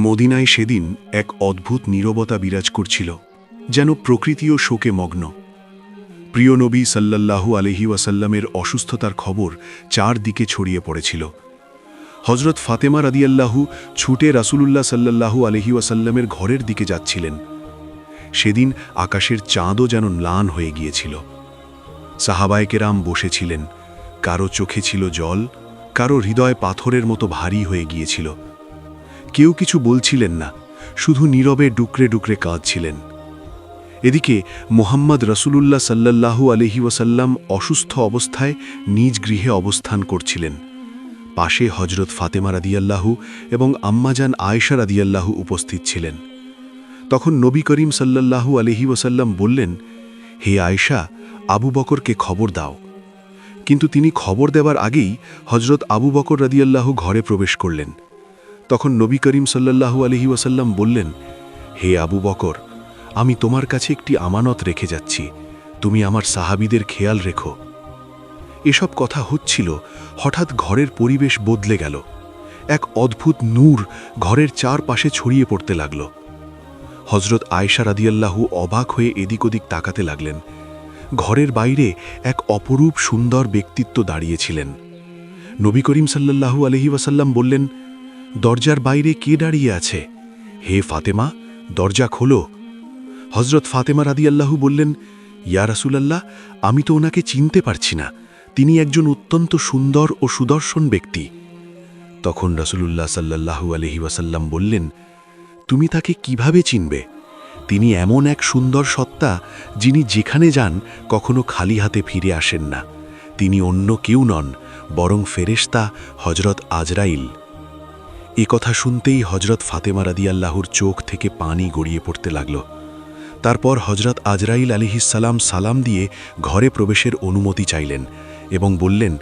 মদিনায় সেদিন এক অদ্ভুত নীরবতা বিরাজ করছিল, যেন প্রকৃতিও শোকে মগ্ন। প্রিয় নবী সাল্লাল্লাহু আলাইহি ওয়াসাল্লামের অসুস্থতার খবর চারদিকে ছড়িয়ে পড়েছিল। হজরত ফাতেমা রাদিয়াল্লাহু ছুটে রাসূলুল্লাহ সাল্লাল্লাহু আলাইহি ওয়াসাল্লামের ঘরের দিকে যাচ্ছিলেন। সেদিন আকাশের চাঁদও যেন ম্লান হয়ে গিয়েছিল। সাহাবায়ে কেরাম বসেছিলেন, কারো চোখে ছিল জল, কারো হৃদয় পাথরের মতো ভারী হয়ে গিয়েছিল। কেউ কিছু বলছিলেন না, শুধু নীরবে ডুকরে ডুকরে কাঁদছিলেন। এদিকে মুহাম্মদ রাসূলুল্লাহ সাল্লাল্লাহু আলাইহি ওয়াসাল্লাম অসুস্থ অবস্থায় নিজ গৃহে অবস্থান করছিলেন। পাশে হজরত ফাতেমা রাদিয়াল্লাহু এবং আম্মাজান আয়েশা রাদিয়াল্লাহু উপস্থিত ছিলেন। তখন নবী করিম সাল্লাল্লাহু আলাইহি ওয়াসাল্লাম বললেন, হে আয়েশা, আবু বকরকে খবর দাও। কিন্তু তিনি খবর দেবার আগেই হজরত আবু বকর রাদিয়াল্লাহু ঘরে প্রবেশ করলেন। তখন নবী করিম সাল্লাল্লাহু আলাইহি ওয়াসাল্লাম বললেন, হে আবু বকর, আমি তোমার কাছে একটি আমানত রেখে যাচ্ছি, তুমি আমার সাহাবীদের খেয়াল রেখো। এসব কথা হচ্ছিল, হঠাৎ ঘরের পরিবেশ বদলে গেল। এক অদ্ভুত নূর ঘরের চারপাশে ছড়িয়ে পড়তে লাগল। হজরত আয়েশা রাদিয়াল্লাহু অবাক হয়ে এদিক ওদিক তাকাতে লাগলেন। ঘরের বাইরে এক অপরূপ সুন্দর ব্যক্তিত্ব দাঁড়িয়েছিলেন। নবী করিম সাল্লাল্লাহু আলাইহি ওয়াসাল্লাম বললেন, দরজার বাইরে কে দাঁড়িয়ে আছে? হে ফাতেমা, দরজা খোলো। হজরত ফাতেমা রাদিয়াল্লাহু বললেন, ইয়া রাসূলাল্লাহ, আমি তো ওনাকে চিনতে পারছি না, তিনি একজন অত্যন্ত সুন্দর ও সুদর্শন ব্যক্তি। তখন রাসূলুল্লাহ সাল্লাল্লাহু আলাইহি ওয়াসাল্লাম বললেন, তুমি তাকে কিভাবে চিনবে? তিনি এমন এক সুন্দর সত্তা, যিনি যেখানে যান কখনো খালি হাতে ফিরে আসেন না। তিনি অন্য কেউ নন, বরং ফেরেশতা হজরত আজরাইল। এ কথা শুনতেই হজরত ফাতেমা রাদিয়াল্লাহুর চোখ থেকে পানি গড়িয়ে পড়তে লাগল। তারপর হজরত আজরাইল আলাইহিসসালাম সালাম দিয়ে ঘরে প্রবেশের অনুমতি চাইলেন এবং বললেন,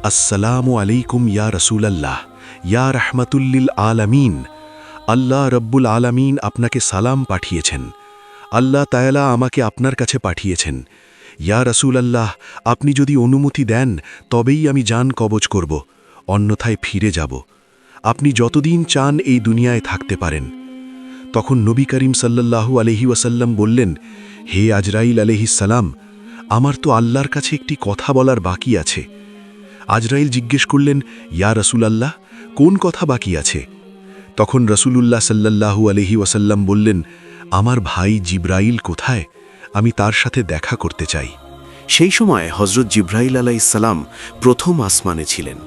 আসসালামু আলাইকুম ইয়া রাসূলাল্লাহ, ইয়া রাহমাতুল্লিল আলামিন। আল্লাহ রব্বুল আলামিন আপনাকে সালাম পাঠিয়েছেন। আল্লাহ তাআলা আমাকে আপনার কাছে পাঠিয়েছেন। ইয়া রাসূলাল্লাহ, আপনি যদি অনুমতি দেন তবেই আমি জান কবজ করব, অন্যথায় ফিরে যাব। আপনি যতদিন চান এই দুনিয়ায় থাকতে পারেন। তখন নবী করিম সাল্লাল্লাহু আলাইহি ওয়াসাল্লাম বললেন, হে আজরাইল আলাইহিসসালাম, আমার তো আল্লাহর কাছে একটি কথা বলার বাকি আছে। আজরাইল জিজ্ঞেস করলেন, ইয়া রাসূলাল্লাহ, কোন কথা বাকি আছে? তখন রাসূলুল্লাহ সাল্লাল্লাহু আলাইহি ওয়াসাল্লাম বললেন, আমার ভাই জিবরাইল কোথায়? আমি তার সাথে দেখা করতে চাই। সেই সময় হজরত জিবরাইল আলাইহিসসালাম প্রথম আসমানে ছিলেন।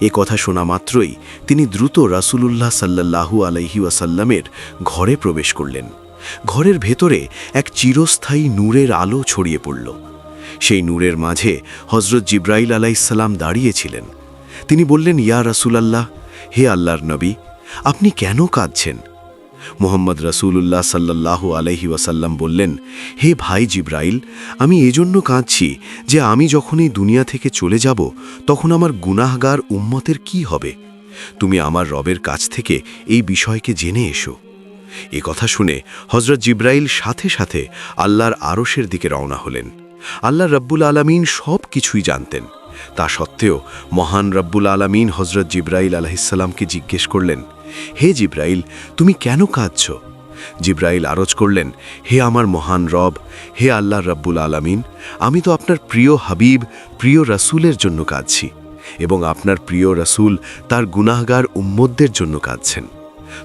এ কথা শোনা মাত্রই তিনি দ্রুত রাসূলুল্লাহ সাল্লাল্লাহু আলাইহি ওয়াসাল্লামের ঘরে প্রবেশ করলেন। ঘরের ভেতরে এক চিরস্থায়ী নূরের আলো ছড়িয়ে পড়ল। সেই নূরের মাঝে হজরত জিবরাইল আলাইহিসসালাম দাঁড়িয়েছিলেন। তিনি বললেন, ইয়া রাসূলাল্লাহ, হে আল্লাহর নবী, আপনি কেন কাঁদছেন? মুহাম্মদ রাসূলুল্লাহ সাল্লাল্লাহু আলাইহি ওয়াসাল্লাম বললেন, হে ভাই জিবরাইল, আমি এজন্য কাঁদছি যে আমি যখন এই দুনিয়া থেকে চলে যাব তখন আমার গুনাহগার উম্মতের কি হবে? তুমি আমার রবের কাছ থেকে এই বিষয়কে জেনে এসো। এ কথা শুনে হজরত জিবরাইল সাথে সাথে আল্লাহর আরশের দিকে রওনা হলেন। আল্লাহ রব্বুল আলামিন সব কিছুই জানতেন। তা সত্ত্বেও মহান রব্বুল আলামিন হজরত জিবরাইল আলাইহিসসালামকে জিজ্ঞেস করলেন, হে জিবরাইল, তুমি কেন কাঁদছ? জিবরাইল আরজ করলেন, হে আমার মহান রব, হে আল্লাহ রব্বুল আলামিন, আমি তো আপনার প্রিয় হাবিব, প্রিয় রাসূলের জন্য কাঁদছি এবং আপনার প্রিয় রাসূল তার গুনাহগার উম্মতদের জন্য কাঁদছেন।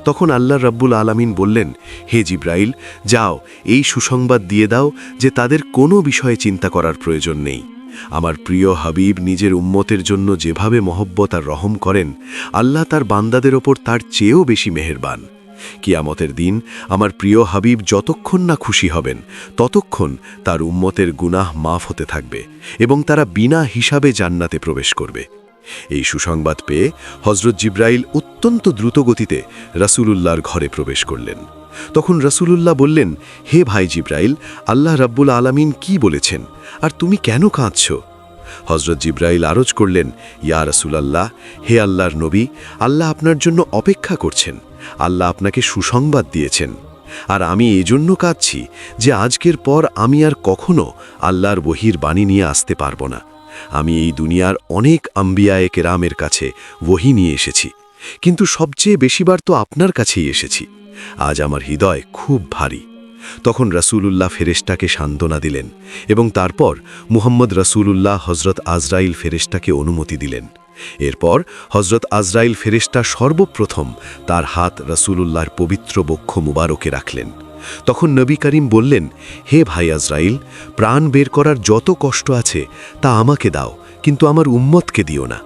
তখন আল্লাহ রব্বুল আলামিন বললেন, হে জিবরাইল, যাও এই সুসংবাদ দিয়ে দাও যে তাদের কোনো বিষয়ে চিন্তা করার প্রয়োজন নেই। আমার প্রিয় হাবিব নিজের উম্মতের জন্য যেভাবে মহব্বত আর রহম করেন, আল্লাহ তার বান্দাদের ওপর তার চেয়েও বেশি মেহেরবান। কিয়ামতের দিন আমার প্রিয় হাবিব যতক্ষণ না খুশি হবেন ততক্ষণ তার উম্মতের গুনাহ মাফ হতে থাকবে এবং তারা বিনা হিসাবে জান্নাতে প্রবেশ করবে। এই সুসংবাদ পেয়ে হজরত জিবরাইল অত্যন্ত দ্রুতগতিতে রাসূলুল্লাহর ঘরে প্রবেশ করলেন। তখন রাসূলুল্লাহ বললেন, হে ভাই জিবরাইল, আল্লাহ রাব্বুল আলামিন কি বলেছেন, আর তুমি কেন কাঁদছ? হজরত জিবরাইল আরজ করলেন, ইয়া রাসূলাল্লাহ, হে আল্লাহর নবী, আল্লাহ আপনার জন্য অপেক্ষা করছেন। আল্লাহ আপনাকে সুসংবাদ দিয়েছেন। আর আমি এজন্য কাঁদছি যে আজকের পর আমি আর কখনো আল্লাহর ওহীর বাণী নিয়ে আসতে পারবো না। আমি এই দুনিয়ার অনেক আম্বিয়ায়ে কেরামের কাছে ওহী নিয়ে এসেছি, কিন্তু সবচেয়ে বেশিবার তো আপনার কাছেই এসেছি। আজ আমার হৃদয় খুব ভারী। তখন রাসূলুল্লাহ ফেরেশতাকে সান্ত্বনা দিলেন এবং তারপর মুহাম্মদ রাসূলুল্লাহ হযরত আজরাইল ফেরেশতাকে অনুমতি দিলেন। এরপর হযরত আজরাইল ফেরেশতা সর্বপ্রথম তার হাত রাসূলুল্লাহর পবিত্র বক্ষ মুবারকে রাখলেন। তখন নবী করিম বললেন, হে ভাই আজরাইল, প্রাণ বের করার যত কষ্ট আছে তা আমাকে দাও, কিন্তু আমার উম্মতকে দিও না।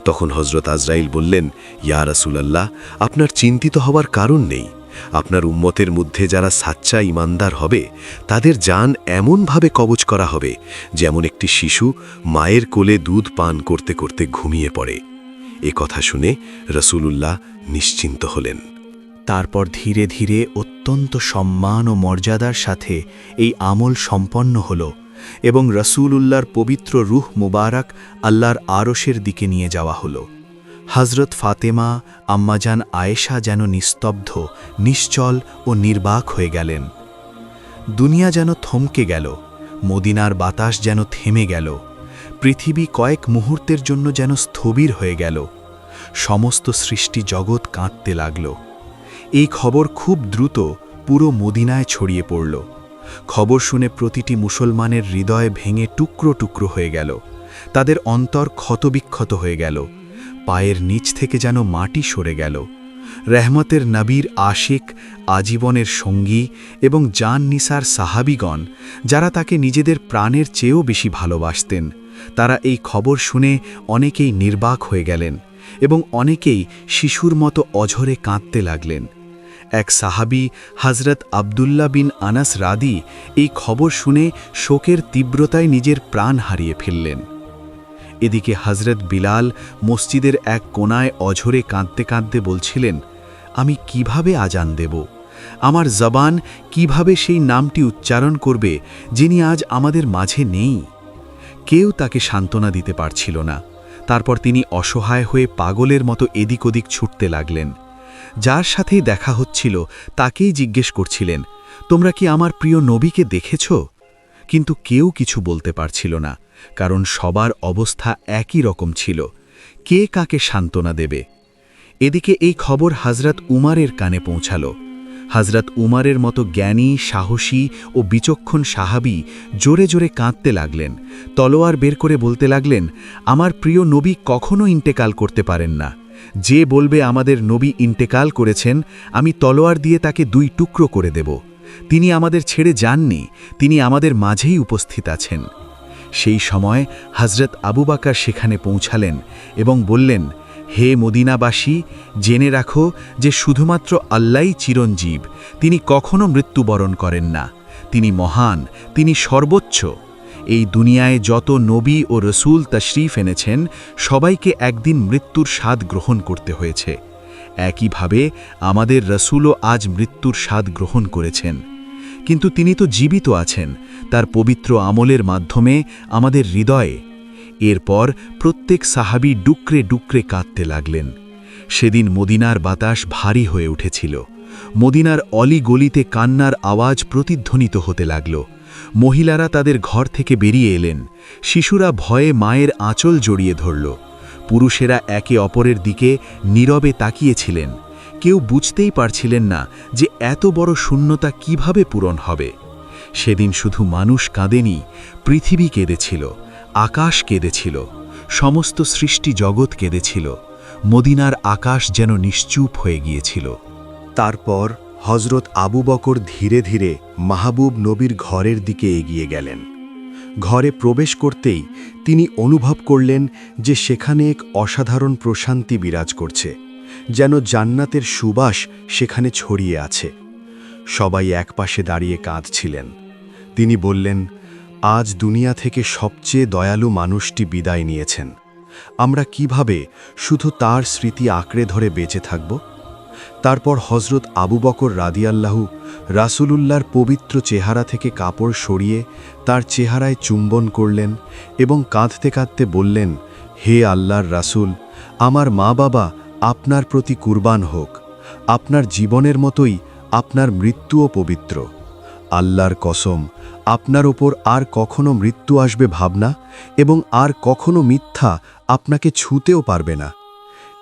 তখন হযরত আজরাইল বললেন, ইয়া রাসূলুল্লাহ, আপনার চিন্তিত হওয়ার কারণ নেই। আপনার উম্মতের মধ্যে যারা সাচ্চা ইমানদার হবে তাদের জান এমনভাবে কবজ করা হবে যেমন একটি শিশু মায়ের কোলে দুধ পান করতে করতে ঘুমিয়ে পড়ে। এ কথা শুনে রাসূলুল্লাহ নিশ্চিন্ত হলেন। তারপর ধীরে ধীরে অত্যন্ত সম্মান ও মর্যাদার সাথে এই আমল সম্পন্ন হল এবং রাসূলুল্লাহর পবিত্র রূহ মুবারক আল্লাহর আরশের দিকে নিয়ে যাওয়া হলো। হযরত ফাতেমা, আম্মাজান আয়েশা যেন নিস্তব্ধ, নিশ্চল ও নির্বাক হয়ে গেলেন। দুনিয়া যেন থমকে গেল, মদিনার বাতাস যেন থেমে গেল, পৃথিবী কয়েক মুহূর্তের জন্য যেন স্থবির হয়ে গেল। সমস্ত সৃষ্টি জগৎ কাঁদতে লাগল। এই খবর খুব দ্রুত পুরো মদিনায় ছড়িয়ে পড়ল। খবর শুনে প্রতিটি মুসলমানের হৃদয় ভেঙে টুকরো টুকরো হয়ে গেল। তাদের অন্তর ক্ষতবিক্ষত হয়ে গেল। পায়ের নিচ থেকে যেন মাটি সরে গেল। রহমতের নবীর আশিক, আজীবনের সঙ্গী এবং জান নিসার সাহাবীগণ, যারা তাকে নিজেদের প্রাণের চেয়েও বেশি ভালোবাসতেন, তারা এই খবর শুনে অনেকেই নির্বাক হয়ে গেলেন এবং অনেকেই শিশুর মতো অঝরে কাঁদতে লাগলেন। এক সাহাবী হযরত আব্দুল্লাহ বিন আনাস রাদি এই খবর শুনে শোকের তীব্রতায় নিজের প্রাণ হারিয়ে ফেললেন। এদিকে হযরত বিলাল মসজিদের এক কোণায় অঝরে কাঁদতে কাঁদতে বলছিলেন, আমি কিভাবে আজান দেব? আমার জবান কিভাবে সেই নামটি উচ্চারণ করবে যিনি আজ আমাদের মাঝে নেই? কেউ তাকে সান্ত্বনা দিতে পারছিল না। তারপর তিনি অসহায় হয়ে পাগলের মতো এদিক ওদিক ছুটতে লাগলেন। যার সাথেই দেখা হচ্ছিল তাকেই জিজ্ঞেস করছিলেন, তোমরা কি আমার প্রিয় নবীকে দেখেছ? কিন্তু কেউ কিছু বলতে পারছিল না, কারণ সবার অবস্থা একই রকম ছিল। কে কাকে সান্ত্বনা দেবে? এদিকে এই খবর হযরত উমারের কানে পৌঁছাল। হযরত উমারের মতো জ্ঞানী, সাহসী ও বিচক্ষণ সাহাবী জোরে জোরে কাঁদতে লাগলেন। তলোয়ার বের করে বলতে লাগলেন, আমার প্রিয় নবী কখনো ইন্তেকাল করতে পারেন না। যে বলবে আমাদের নবী ইন্তেকাল করেছেন, আমি তলোয়ার দিয়ে তাকে 2 টুকরো করে দেব। তিনি আমাদের ছেড়ে যাননি, তিনি আমাদের মাঝেই উপস্থিত আছেন। সেই সময় হযরত আবু বকর সেখানে পৌঁছালেন এবং বললেন, হে মদিনাবাসী, জেনে রাখো যে শুধুমাত্র আল্লাহই চিরঞ্জীব। তিনি কখনো মৃত্যুবরণ করেন না। তিনি মহান, তিনি সর্বোচ্চ। এই দুনিয়ায় যত নবী ও রসূল তশরিফ এনেছেন, সবাইকে একদিন মৃত্যুর স্বাদ গ্রহণ করতে হয়েছে। একইভাবে আমাদের রসূলও আজ মৃত্যুর স্বাদ গ্রহণ করেছেন, কিন্তু তিনি তো জীবিত আছেন তার পবিত্র আমলের মাধ্যমে আমাদের হৃদয়ে। এরপর প্রত্যেক সাহাবী ডুকরে ডুকরে কাঁদতে লাগলেন। সেদিন মদিনার বাতাস ভারী হয়ে উঠেছিল। মদিনার অলি গলিতে কান্নার আওয়াজ প্রতিধ্বনিত হতে লাগল। মহিলারা তাদের ঘর থেকে বেরিয়ে এলেন। শিশুরা ভয়ে মায়ের আঁচল জড়িয়ে ধরল। পুরুষেরা একে অপরের দিকে নীরবে তাকিয়েছিলেন। কেউ বুঝতেই পারছিলেন না যে এত বড় শূন্যতা কিভাবে পূরণ হবে। সেদিন শুধু মানুষ কাঁদেনি, পৃথিবী কেঁদেছিল, আকাশ কেঁদেছিল, সমস্ত সৃষ্টি জগৎ কেঁদেছিল। মদিনার আকাশ যেন নিশ্চুপ হয়ে গিয়েছিল। তারপর হযরত আবু বকর ধীরে ধীরে মাহবুব নবীর ঘরের দিকে এগিয়ে গেলেন। ঘরে প্রবেশ করতেই তিনি অনুভব করলেন যে সেখানে এক অসাধারণ প্রশান্তি বিরাজ করছে, যেন জান্নাতের সুবাস সেখানে ছড়িয়ে আছে। সবাই একপাশে দাঁড়িয়ে কাঁদছিলেন। তিনি বললেন, আজ দুনিয়া থেকে সবচেয়ে দয়ালু মানুষটি বিদায় নিয়েছেন। আমরা কিভাবে শুধু তার স্মৃতি আঁকড়ে ধরে বেঁচে থাকব? তারপর হযরত আবু বকর রাদিয়াল্লাহু রাসূলুল্লাহর পবিত্র চেহারা থেকে কাপড় সরিয়ে তার চেহারায় চুম্বন করলেন এবং কাঁদতে কাঁদতে বললেন, হে আল্লাহর রাসূল, আমার মা বাবা আপনার প্রতি কুরবান হোক। আপনার জীবনের মতোই আপনার মৃত্যুও পবিত্র। আল্লাহর কসম, আপনার ওপর আর কখনো মৃত্যু আসবে ভাবনা এবং আর কখনো মিথ্যা আপনাকে ছুঁতেও পারবে না।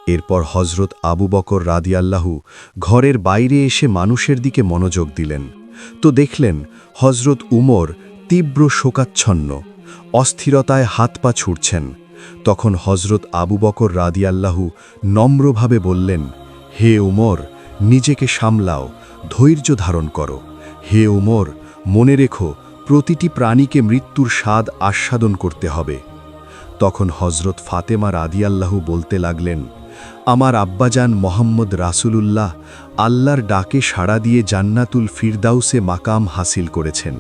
এরপর হজরত আবু বকর রাদিয়াল্লাহু ঘরের বাইরে এসে মানুষের দিকে মনোযোগ দিলেন, তো দেখলেন হজরত উমর তীব্র শোকাচ্ছন্ন, অস্থিরতায় হাত পা ছুটছেন। তখন হজরত আবু বকর রাদিয়াল্লাহু নম্রভাবে বললেন, হে উমর, নিজেকে সামলাও, ধৈর্য ধারণ করো। হে উমর, মনে রেখো, প্রতিটি প্রাণীকে মৃত্যুর স্বাদ আস্বাদন করতে হবে। তখন হজরত ফাতেমা রাদিয়াল্লাহু বলতে লাগলেন, আমার আব্বাজান মোহাম্মদ রাসূলুল্লাহ আল্লাহর ডাকে সাড়া দিয়ে জান্নাতুল ফিরদাউসে মাকাম হাসিল করেছেন,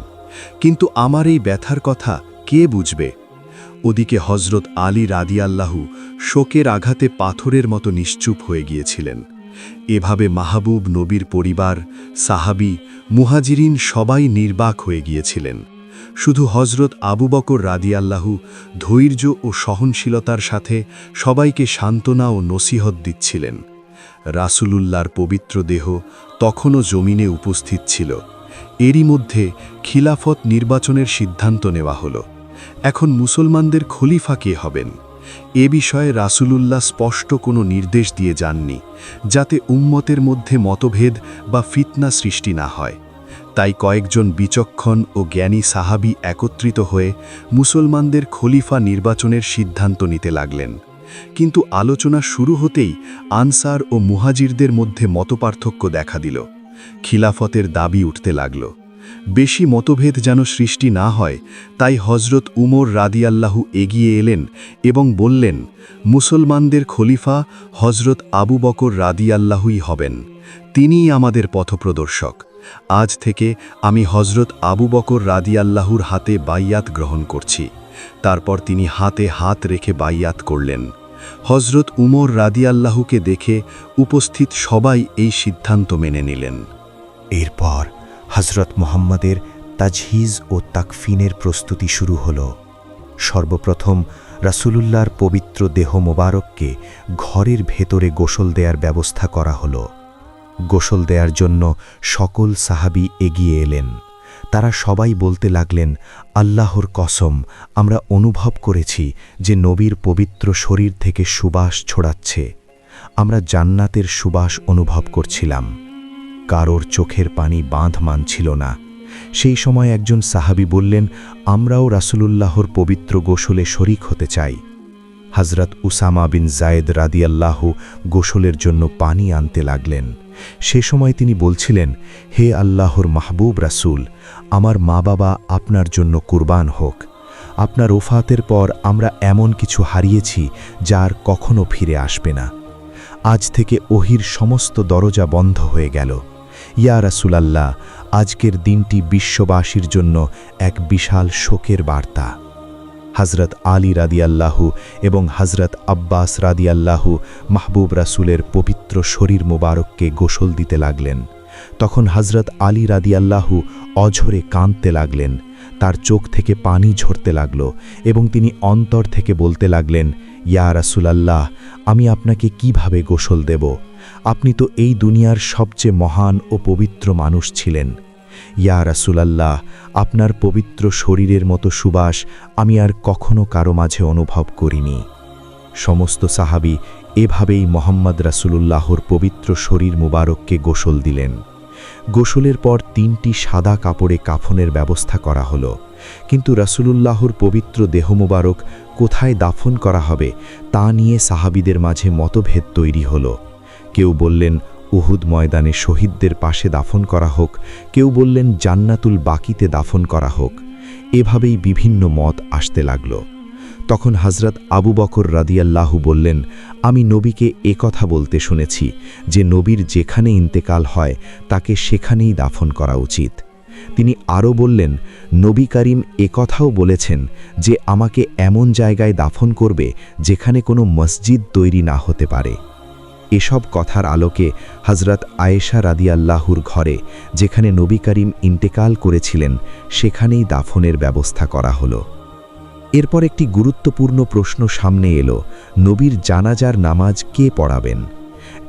কিন্তু আমার এই ব্যথার কথা কে বুঝবে? ওদিকে হজরত আলী রাদিয়াল্লাহু শোকের আঘাতে পাথরের মতো নিশ্চুপ হয়ে গিয়েছিলেন। এভাবে মাহবুব নবীর পরিবার, সাহাবী, মুহাজিরিন সবাই নির্বাক হয়ে গিয়েছিলেন। শুধু হজরত আবু বকর রাদিয়াল্লাহু ধৈর্য ও সহনশীলতার সাথে সবাইকে সান্ত্বনা ও নসিহত দিচ্ছিলেন। রাসূলুল্লাহর পবিত্র দেহ তখনও জমিনে উপস্থিত ছিল। এরই মধ্যে খিলাফত নির্বাচনের সিদ্ধান্ত নেওয়া হলো। এখন মুসলমানদের খলিফা কে হবেন? এ বিষয়ে রাসূলুল্লাহ স্পষ্ট কোনো নির্দেশ দিয়ে যাননি, যাতে উম্মতের মধ্যে মতভেদ বা ফিতনা সৃষ্টি না হয়। তাই কয়েকজন বিচক্ষণ ও জ্ঞানী সাহাবী একত্রিত হয়ে মুসলমানদের খলিফা নির্বাচনের সিদ্ধান্ত নিতে লাগলেন। কিন্তু আলোচনা শুরু হতেই আনসার ও মুহাজিরদের মধ্যে মতপার্থক্য দেখা দিল। খিলাফতের দাবি উঠতে লাগল। বেশি মতভেদ যেন সৃষ্টি না হয়, তাই হজরত উমর রাদিয়াল্লাহু এগিয়ে এলেন এবং বললেন, মুসলমানদের খলিফা হজরত আবু বকর রাদিয়াল্লাহুই হবেন, তিনিই আমাদের পথপ্রদর্শক। আজ থেকে আমি হজরত আবু বকর রাদিয়াল্লাহুর হাতে বাইয়াত গ্রহণ করছি। তারপর তিনি হাতে হাত রেখে বাইয়াত করলেন। হজরত উমর রাদিয়াল্লাহুকে দেখে উপস্থিত সবাই এই সিদ্ধান্ত মেনে নিলেন। এরপর হজরত মোহাম্মদের তাজহিজ ও তাকফিনের প্রস্তুতি শুরু হল। সর্বপ্রথম রাসূলুল্লাহর পবিত্র দেহ মোবারককে ঘরের ভেতরে গোসল দেওয়ার ব্যবস্থা করা হল। গোসল দেওয়ার জন্য সকল সাহাবী এগিয়ে এলেন। তারা সবাই বলতে লাগলেন, আল্লাহর কসম, আমরা অনুভব করেছি যে নবীর পবিত্র শরীর থেকে সুবাস ছড়াচ্ছে। আমরা জান্নাতের সুবাস অনুভব করছিলাম। কারোর চোখের পানি বাঁধ মানছিল না। সেই সময় একজন সাহাবী বললেন, আমরাও রাসূলুল্লাহর পবিত্র গোসলে শরিক হতে চাই। হযরত উসামা বিন যায়েদ রাদিয়াল্লাহু গোসলের জন্য পানি আনতে লাগলেন। সে সময় তিনি বলছিলেন, হে আল্লাহর মাহবুব রাসূল, আমার মা বাবা আপনার জন্য কুরবান হোক। আপনার ওফাতের পর আমরা এমন কিছু হারিয়েছি যার কখনো ফিরে আসবে না। আজ থেকে ওহির সমস্ত দরজা বন্ধ হয়ে গেল। ইয়া রাসূলাল্লাহ, আজকের দিনটি বিশ্ববাসীর জন্য এক বিশাল শোকের বার্তা। হযরত আলী রাদিয়াল্লাহু এবং হযরত আব্বাস রাদিয়াল্লাহু মাহবুব রাসূলের পবিত্র শরীর মোবারককে গোসল দিতে লাগলেন। তখন হযরত আলী রাদিয়াল্লাহু অঝরে কাঁদতে লাগলেন। তার চোখ থেকে পানি ঝরতে লাগল এবং তিনি অন্তর থেকে বলতে লাগলেন, ইয়া রাসূলাল্লাহ, আমি আপনাকে কিভাবে গোসল দেব? আপনি তো এই দুনিয়ার সবচেয়ে মহান ও পবিত্র মানুষ ছিলেন। ইয়া রাসূলাল্লাহ, আপনার পবিত্র শরীরের মতো সুবাস আমি আর কখনো কারো মাঝে অনুভব করিনি। সমস্ত সাহাবী এভাবেই মোহাম্মদ রাসূলুল্লাহর পবিত্র শরীর মুবারককে গোসল দিলেন। গোসলের পর 3টি সাদা কাপড়ে কাফনের ব্যবস্থা করা হলো। কিন্তু রাসূলুল্লাহর পবিত্র দেহ মুবারক কোথায় দাফন করা হবে তা নিয়ে সাহাবীদের মাঝে মতভেদ তৈরি হলো। কেউ বললেন উহুদ ময়দানে শহীদদের পাশে দাফন করা হোক, কেউ বললেন জান্নাতুল বাকিতে দাফন করা হোক। এভাবেই বিভিন্ন মত আসতে লাগল। তখন হযরত আবু বকর রাদিয়াল্লাহু বললেন, আমি নবীকে কথা বলতে শুনেছি যে নবীর যেখানে ইন্তেকাল হয় তাকে সেখানেই দাফন করা উচিত। তিনি আরও বললেন, নবী করিম কথাও বলেছেন যে আমাকে এমন জায়গায় দাফন করবে যেখানে কোনো মসজিদ তৈরি না হতে পারে। এসব কথার আলোকে হযরত আয়েশা রাদিয়াল্লাহুর ঘরে, যেখানে নবী করিম ইন্তেকাল করেছিলেন, সেখানেই দাফনের ব্যবস্থা করা হলো। এরপর একটি গুরুত্বপূর্ণ প্রশ্ন সামনে এলো, নবীর জানাজার নামাজ কে পড়াবেন?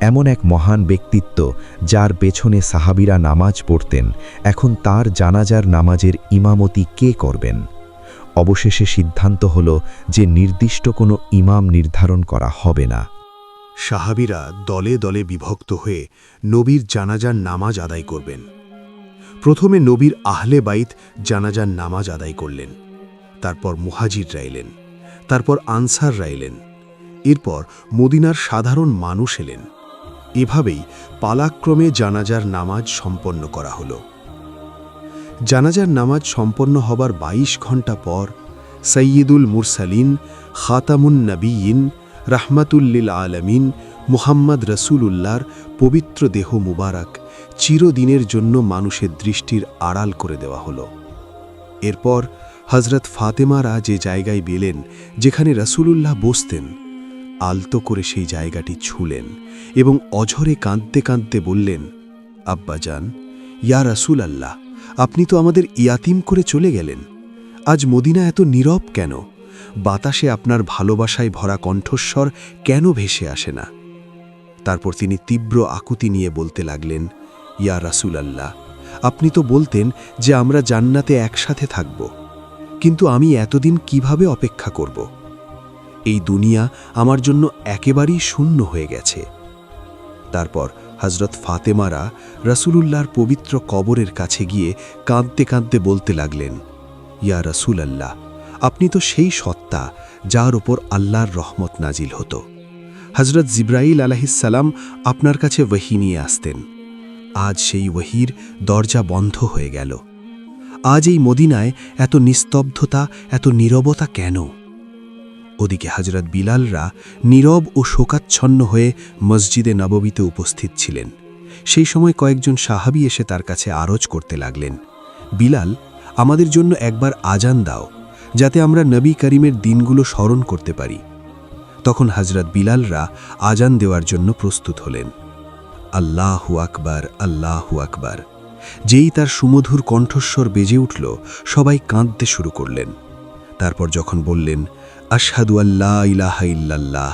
এমন এক মহান ব্যক্তিত্ব যার পেছনে সাহাবীরা নামাজ পড়তেন, এখন তার জানাজার নামাজের ইমামতি কে করবেন? অবশেষে সিদ্ধান্ত হলো যে নির্দিষ্ট কোনো ইমাম নির্ধারণ করা হবে না। সাহাবীরা দলে দলে বিভক্ত হয়ে নবীর জানাজার নামাজ আদায় করবেন। প্রথমে নবীর আহলে বাইত জানাজার নামাজ আদায় করলেন, তারপর মুহাজিররা এলেন, তারপর আনসাররা এলেন, এরপর মদিনার সাধারণ মানুষ এলেন। এভাবেই পালাক্রমে জানাজার নামাজ সম্পন্ন করা হলো। জানাজার নামাজ সম্পন্ন হবার ২২ ঘণ্টা পর সৈয়দুল মুরসালিন, খাতামুন নবীয়িন, রাহমাতুল্লিল আলামিন মুহাম্মদ রসুলুল্লাহর পবিত্র দেহ মুবারক চিরদিনের জন্য মানুষের দৃষ্টির আড়াল করে দেওয়া হলো। এরপর হজরত ফাতেমারা যে জায়গায় গেলেন যেখানে রসুলুল্লাহ বসতেন, আলতো করে সেই জায়গাটি ছুঁলেন এবং অঝরে কাঁদতে কাঁদতে বললেন, আব্বাজান, ইয়া রাসূল আল্লাহ, আপনি তো আমাদের ইয়াতিম করে চলে গেলেন। আজ মদিনা এত নীরব কেন? বাতাসে আপনার ভালোবাসায় ভরা কণ্ঠস্বর কেন ভেসে আসে না? তারপর তিনি তীব্র আকুতি নিয়ে বলতে লাগলেন, ইয়া রাসূল আল্লাহ, আপনি তো বলতেন যে আমরা জান্নাতে একসাথে থাকব, কিন্তু আমি এতদিন কিভাবে অপেক্ষা করব? এই দুনিয়া আমার জন্য একেবারেই শূন্য হয়ে গেছে। তারপর হজরত ফাতেমারা রসুলুল্লাহর পবিত্র কবরের কাছে গিয়ে কাঁদতে কাঁদতে বলতে লাগলেন, ইয়া রাসূল আল্লাহ, আপনি তো সেই সত্তা যার ওপর আল্লাহর রহমত নাজিল হতো। হজরত জিব্রাইল আলাইহিসসালাম আপনার কাছে ওহী নিয়ে আসতেন। আজ সেই ওহীর দরজা বন্ধ হয়ে গেল। আজ এই মদিনায় এত নিস্তব্ধতা, এত নীরবতা কেন? ওদিকে হজরত বিলালরা নীরব ও শোকাচ্ছন্ন হয়ে মসজিদে নববীতে উপস্থিত ছিলেন। সেই সময় কয়েকজন সাহাবী এসে তার কাছে আরজ করতে লাগলেন, বিলাল, আমাদের জন্য একবার আজান দাও, যাতে আমরা নবী করিমের দিনগুলো স্মরণ করতে পারি। তখন হজরত বিলালরা আজান দেওয়ার জন্য প্রস্তুত হলেন। আল্লাহু আকবার, আল্লাহু আকবার। যেই তার সুমধুর কণ্ঠস্বর বেজে উঠল, সবাই কাঁদতে শুরু করলেন। তারপর যখন বললেন, আশহাদু আল্লা ইলাহা ইল্লাল্লাহ,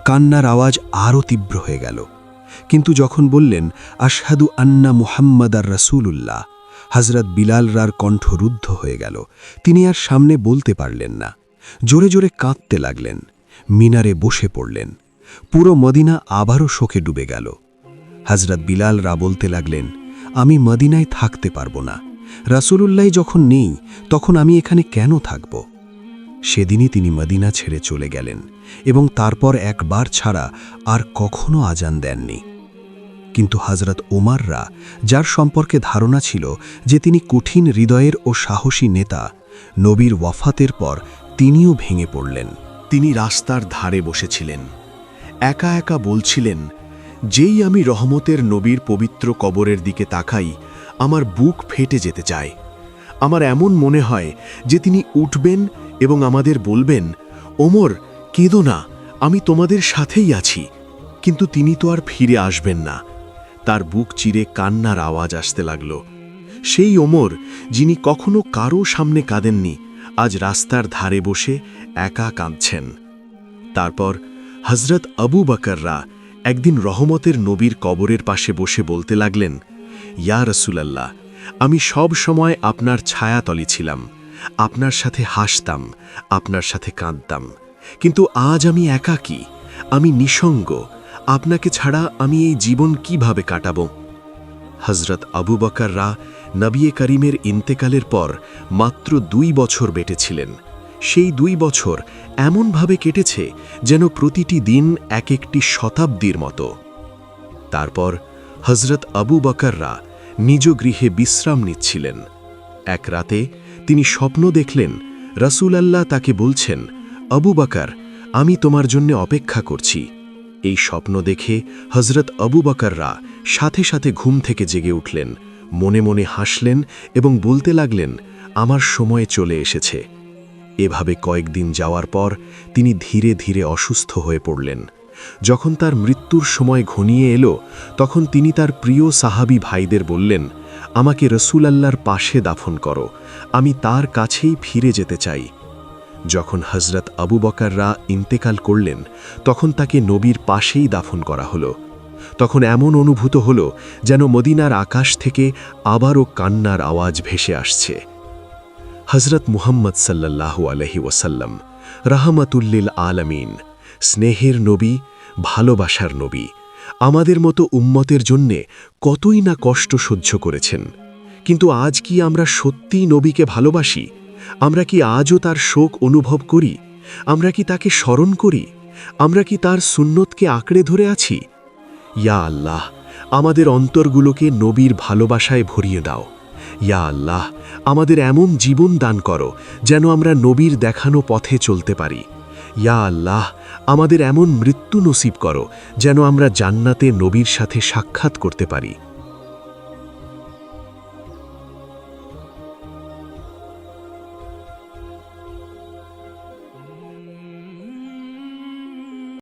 কান্নার আওয়াজ আরও তীব্র হয়ে গেল। কিন্তু যখন বললেন, আশহাদু আন্না মুহাম্মাদার রাসূলুল্লাহ, হজরত বিলালরার কণ্ঠ রুদ্ধ হয়ে গেল। তিনি আর সামনে বলতে পারলেন না। জোরে জোরে কাঁদতে লাগলেন, মিনারে বসে পড়লেন। পুরো মদিনা আবারও শোকে ডুবে গেল। হজরত বিলালরা বলতে লাগলেন, আমি মদিনায় থাকতে পারবো না। রাসূলুল্লাহ যখন নেই, তখন আমি এখানে কেন থাকব? সেদিনই তিনি মদিনা ছেড়ে চলে গেলেন এবং তারপর একবার ছাড়া আর কখনো আজান দেননি। কিন্তু হজরত ওমররা, যার সম্পর্কে ধারণা ছিল যে তিনি কঠিন হৃদয়ের ও সাহসী নেতা, নবীর ওয়াফাতের পর তিনিও ভেঙে পড়লেন। তিনি রাস্তার ধারে বসেছিলেন, একা একা বলছিলেন, যেই আমি রহমতের নবীর পবিত্র কবরের দিকে তাকাই, আমার বুক ফেটে যেতে চায়। আমার এমন মনে হয় যে তিনি উঠবেন এবং আমাদের বলবেন, ওমর, কেঁদো না, আমি তোমাদের সাথেই আছি। কিন্তু তিনি তো আর ফিরে আসবেন না। তার বুক চিরে কান্নার আওয়াজ আসতে লাগল। সেই ওমর, যিনি কখনো কারো সামনে কাঁদেননি, আজ রাস্তার ধারে বসে একা কাঁদছেন। তারপর হজরত আবু বকররা একদিন রহমতের নবীর কবরের পাশে বসে বলতে লাগলেন, ইয়া রাসূলুল্লাহ, আমি সব সময় আপনার ছায়াতলে ছিলাম, আপনার সাথে হাসতাম, আপনার সাথে কাঁদতাম। কিন্তু আজ আমি একাকী, আমি নিঃসঙ্গ। আপনাকে ছাড়া আমি এই জীবন কিভাবে কাটাবো? হজরত আবু বকররা নবী করিমের ইন্তেকালের পর মাত্র 2 বছর বেঁচেছিলেন। সেই 2 বছর এমনভাবে কেটেছে যেন প্রতিটি দিন এক একটি শতাব্দীর মতো। তারপর হজরত আবু বকররা নিজ গৃহে বিশ্রাম নিচ্ছিলেন। এক রাতে তিনি স্বপ্ন দেখলেন, রাসূলুল্লাহ তাকে বলছেন, আবু বকর, আমি তোমার জন্য অপেক্ষা করছি। এই স্বপ্ন দেখে হজরত আবু বকররা সাথে সাথে ঘুম থেকে জেগে উঠলেন, মনে মনে হাসলেন এবং বলতে লাগলেন, আমার সময় চলে এসেছে। এভাবে কয়েকদিন যাওয়ার পর তিনি ধীরে ধীরে অসুস্থ হয়ে পড়লেন। যখন তার মৃত্যুর সময় ঘনিয়ে এলো, তখন তিনি তার প্রিয় সাহাবী ভাইদের বললেন, আমাকে রাসূলুল্লাহর পাশে দাফন করো, আমি তার কাছেই ফিরে যেতে চাই। যখন হজরত আবু বকররা ইন্তেকাল করলেন, তখন তাকে নবীর পাশেই দাফন করা হলো। তখন এমন অনুভূত হলো যেন মদিনার আকাশ থেকে আবারও কান্নার আওয়াজ ভেসে আসছে। হজরত মুহাম্মদ সাল্লাল্লাহু আলাইহি ওয়াসাল্লাম, রাহমাতুল্লিল আলামিন, স্নেহের নবী, ভালোবাসার নবী, আমাদের মতো উম্মতের জন্যে কতই না কষ্ট সহ্য করেছেন। কিন্তু আজ কি আমরা সত্যিই নবীকে ভালোবাসি? আমরা কি আজও তার শোক অনুভব করি? আমরা কি তাকে স্মরণ করি? আমরা কি তার সুন্নতকে আঁকড়ে ধরে আছি? ইয়া আল্লাহ, আমাদের অন্তরগুলোকে নবীর ভালোবাসায় ভরিয়ে দাও। ইয়া আল্লাহ, আমাদের এমন জীবন দান করো যেন আমরা নবীর দেখানো পথে চলতে পারি। ইয়া আল্লাহ, আমাদের এমন মৃত্যু নসিব করো যেন আমরা জান্নাতে নবীর সাথে সাক্ষাৎ করতে পারি।